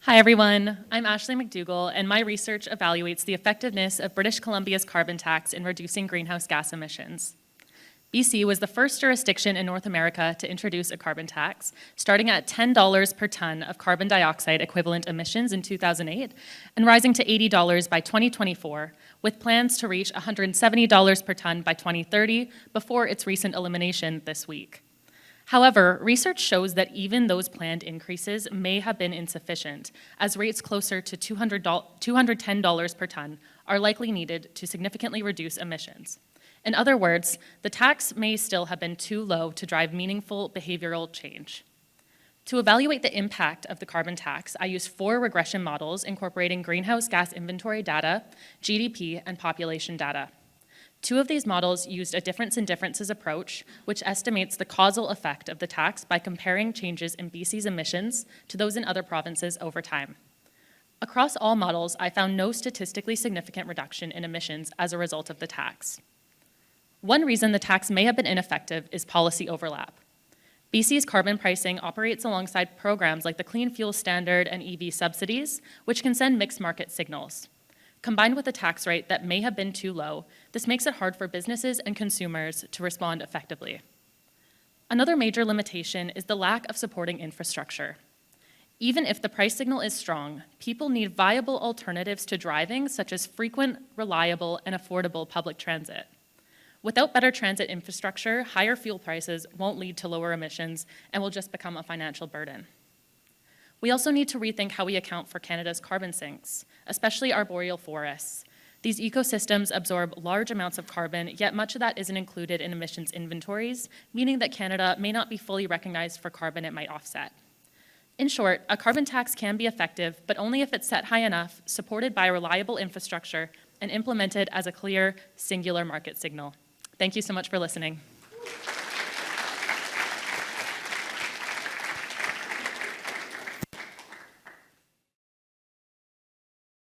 Hi everyone, I'm Ashley McDougall, and my research evaluates the effectiveness of British Columbia's carbon tax in reducing greenhouse gas emissions. BC was the first jurisdiction in North America to introduce a carbon tax, starting at $10 per ton of carbon dioxide equivalent emissions in 2008 and rising to $80 by 2024, with plans to reach $170 per ton by 2030 before its recent elimination this week. However, research shows that even those planned increases may have been insufficient, as rates closer to $210 per ton are likely needed to significantly reduce emissions. In other words, the tax may still have been too low to drive meaningful behavioral change. To evaluate the impact of the carbon tax, I used 4 regression models incorporating greenhouse gas inventory data, GDP, and population data. 2 of these models used a difference in differences approach, which estimates the causal effect of the tax by comparing changes in BC's emissions to those in other provinces over time. Across all models, I found no statistically significant reduction in emissions as a result of the tax. One reason the tax may have been ineffective is policy overlap. BC's carbon pricing operates alongside programs like the Clean Fuel Standard and EV subsidies, which can send mixed market signals. Combined with a tax rate that may have been too low, this makes it hard for businesses and consumers to respond effectively. Another major limitation is the lack of supporting infrastructure. Even if the price signal is strong, people need viable alternatives to driving, such as frequent, reliable, and affordable public transit. Without better transit infrastructure, higher fuel prices won't lead to lower emissions and will just become a financial burden. We also need to rethink how we account for Canada's carbon sinks, especially arboreal forests. These ecosystems absorb large amounts of carbon, yet much of that isn't included in emissions inventories, meaning that Canada may not be fully recognized for carbon it might offset. In short, a carbon tax can be effective, but only if it's set high enough, supported by reliable infrastructure, and implemented as a clear, singular market signal. Thank you so much for listening.